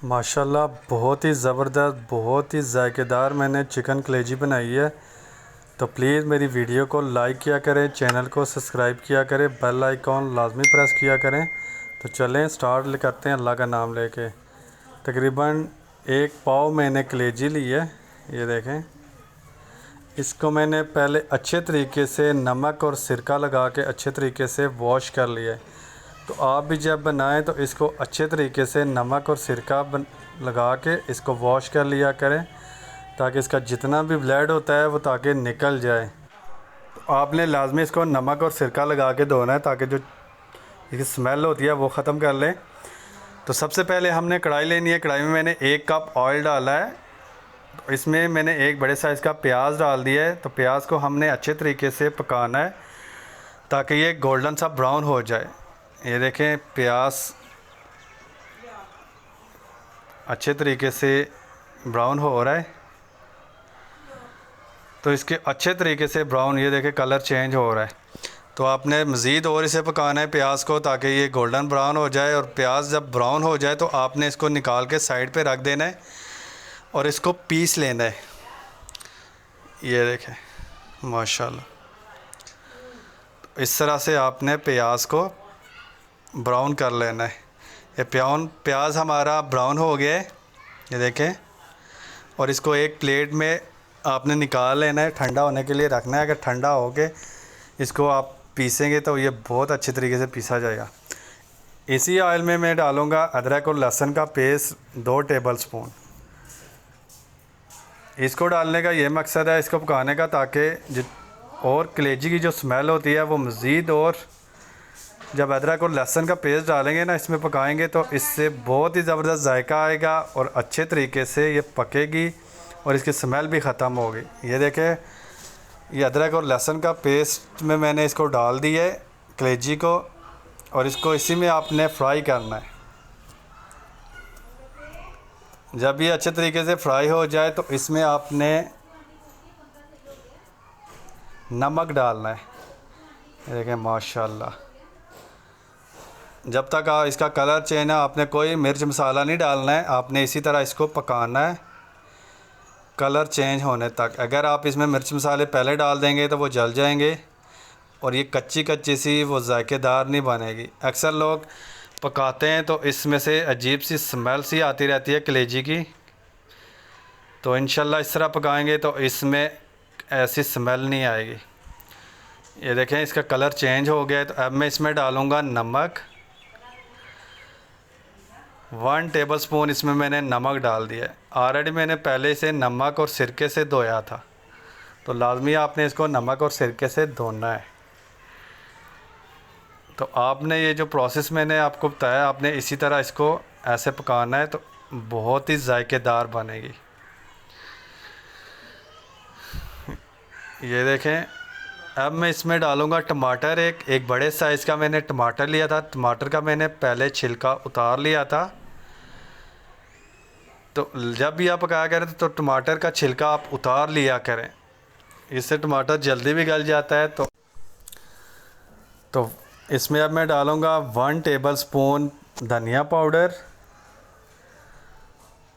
माशाल्लाह बहुत ही ज़बरदस्त, बहुत ही जायकेदार मैंने चिकन कलेजी बनाई है। तो प्लीज़ मेरी वीडियो को लाइक किया करें, चैनल को सब्सक्राइब किया करें, बेल आइकॉन लाजमी प्रेस किया करें। तो चलें स्टार्ट करते हैं अल्लाह का नाम लेके। तकरीबन 1 पाव मैंने कलेजी ली है, ये देखें। इसको मैंने पहले अच्छे तरीके से नमक और सिरका लगा के अच्छे तरीके से वॉश कर लिया है। तो आप भी जब बनाएं तो इसको अच्छे तरीके से नमक और सिरका लगा के इसको वॉश कर लिया करें, ताकि इसका जितना भी ब्लड होता है वो ताकि निकल जाए। तो आपने लाजमी इसको नमक और सिरका लगा के धोना है, ताकि जो इसकी स्मेल होती है वो ख़त्म कर लें। तो सबसे पहले हमने कढ़ाई लेनी है। कढ़ाई में मैंने 1 कप ऑयल डाला है। तो इसमें मैंने एक बड़े साइज़ का प्याज डाल दिया है। तो प्याज को हमने अच्छे तरीके से पकाना है ताकि ये गोल्डन सा ब्राउन हो जाए। ये देखें प्याज अच्छे तरीके से ब्राउन हो रहा है। तो इसके अच्छे तरीके से ब्राउन, ये देखें कलर चेंज हो रहा है। तो आपने मज़ीद और इसे पकाना है प्याज को, ताकि ये गोल्डन ब्राउन हो जाए। और प्याज जब ब्राउन हो जाए तो आपने इसको निकाल के साइड पे रख देना है और इसको पीस लेना है। ये देखें माशाल्लाह, इस तरह से आपने प्याज को ब्राउन कर लेना है। ये प्याज हमारा ब्राउन हो गया है, ये देखें। और इसको एक प्लेट में आपने निकाल लेना है, ठंडा होने के लिए रखना है। अगर ठंडा हो के इसको आप पीसेंगे तो ये बहुत अच्छे तरीके से पीसा जाएगा। इसी ऑयल में मैं डालूँगा अदरक और लहसुन का पेस्ट 2 टेबलस्पून। इसको डालने का ये मकसद है इसको पकाने का, ताकि और कलेजी की जो स्मेल होती है वो मज़ीद, और जब अदरक और लहसुन का पेस्ट डालेंगे ना इसमें पकाएंगे तो इससे बहुत ही ज़बरदस्त जायका आएगा और अच्छे तरीके से ये पकेगी और इसकी स्मेल भी ख़त्म होगी। ये देखें, ये अदरक और लहसुन का पेस्ट में मैंने इसको डाल दिया है कलेजी को, और इसको इसी में आपने फ्राई करना है। जब ये अच्छे तरीके से फ्राई हो जाए तो इसमें आपने नमक डालना है। ये देखें माशाल्लाह, जब तक इसका कलर चेंज है आपने कोई मिर्च मसाला नहीं डालना है। आपने इसी तरह इसको पकाना है कलर चेंज होने तक। अगर आप इसमें मिर्च मसाले पहले डाल देंगे तो वो जल जाएंगे और ये कच्ची कच्ची सी वो जायकेदार नहीं बनेगी। अक्सर लोग पकाते हैं तो इसमें से अजीब सी स्मेल सी आती रहती है कलेजी की। तो इंशाल्लाह इस तरह पकाएंगे तो इसमें ऐसी स्मेल नहीं आएगी। ये देखें इसका कलर चेंज हो गया है। तो अब मैं इसमें डालूँगा नमक। 1 टेबलस्पून इसमें मैंने नमक डाल दिया है। ऑलरेडी मैंने पहले से नमक और सिरके से धोया था, तो लाजमी आपने इसको नमक और सिरके से धोना है। तो आपने ये जो प्रोसेस मैंने आपको बताया, आपने इसी तरह इसको ऐसे पकाना है तो बहुत ही जायकेदार बनेगी। ये देखें, अब मैं इसमें डालूँगा टमाटर। एक बड़े साइज़ का मैंने टमाटर लिया था। टमाटर का मैंने पहले छिलका उतार लिया था। तो जब भी आप पकाया करें तो टमाटर का छिलका आप उतार लिया करें, इससे टमाटर जल्दी भी गल जाता है। तो इसमें अब मैं डालूँगा 1 टेबलस्पून धनिया पाउडर,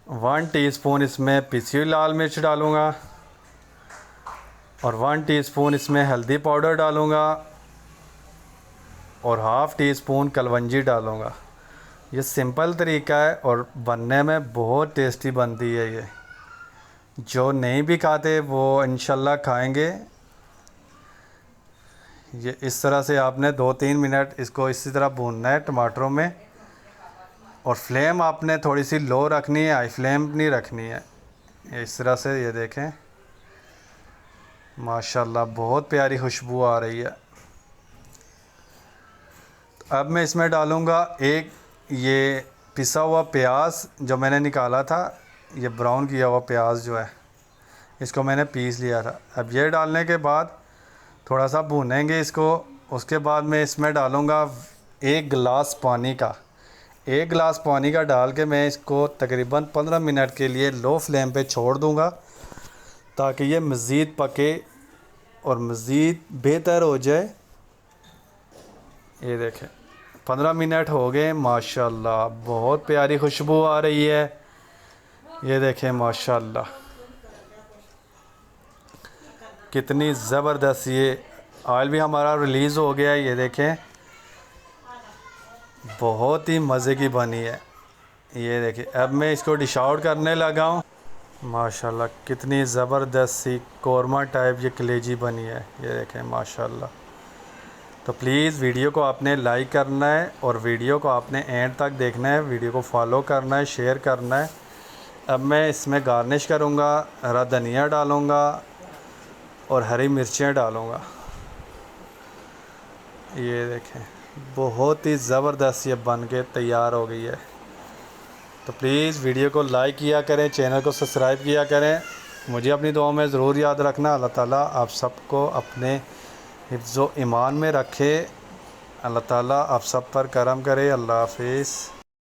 1 टीस्पून इसमें पिसी हुई लाल मिर्च डालूँगा, और 1 टीस्पून इसमें हल्दी पाउडर डालूँगा, और ½ टीस्पून कलवंजी डालूँगा। ये सिंपल तरीका है और बनने में बहुत टेस्टी बनती है। ये जो नहीं भी खाते वो इंशाल्लाह खाएंगे। ये इस तरह से आपने 2-3 मिनट इसको इसी तरह भूनना है टमाटरों में, और फ्लेम आपने थोड़ी सी लो रखनी है, हाई फ्लेम नहीं रखनी है। इस तरह से ये देखें माशाल्लाह बहुत प्यारी खुशबू आ रही है। अब मैं इसमें डालूँगा एक ये पिसा हुआ प्याज जो मैंने निकाला था। ये ब्राउन किया हुआ प्याज जो है इसको मैंने पीस लिया था। अब ये डालने के बाद थोड़ा सा भूनेंगे इसको। उसके बाद मैं इसमें डालूँगा 1 गिलास पानी का। 1 गिलास पानी का डाल के मैं इसको तकरीबन 15 मिनट के लिए लो फ्लेम पे छोड़ दूँगा, ताकि ये मज़ीद पके और मज़ीद बेहतर हो जाए। ये देखें 15 मिनट हो गए माशाल्लाह, बहुत प्यारी खुशबू आ रही है। ये देखें माशाल्लाह कितनी ज़बरदस्त, ये ऑयल भी हमारा रिलीज़ हो गया है। ये देखें बहुत ही मज़े की बनी है। ये देखिए अब मैं इसको डिश आउट करने लगा हूँ। माशाल्लाह कितनी ज़बरदस्त सी कौरमा टाइप ये कलेजी बनी है। ये देखें माशाल्लाह। तो प्लीज़ वीडियो को आपने लाइक करना है और वीडियो को आपने एंड तक देखना है, वीडियो को फॉलो करना है, शेयर करना है। अब मैं इसमें गार्निश करूँगा, हरा धनिया डालूँगा और हरी मिर्चें डालूँगा। ये देखें बहुत ही ज़बरदस्त ये बन के तैयार हो गई है। तो प्लीज़ वीडियो को लाइक किया करें, चैनल को सब्सक्राइब किया करें। मुझे अपनी दुआ में ज़रूर याद रखना। अल्लाह ताला आप सबको अपने हिफ्ज़ व ईमान में रखे। अल्लाह ताला आप सब पर करम करे। अल्लाह हाफ़िज़।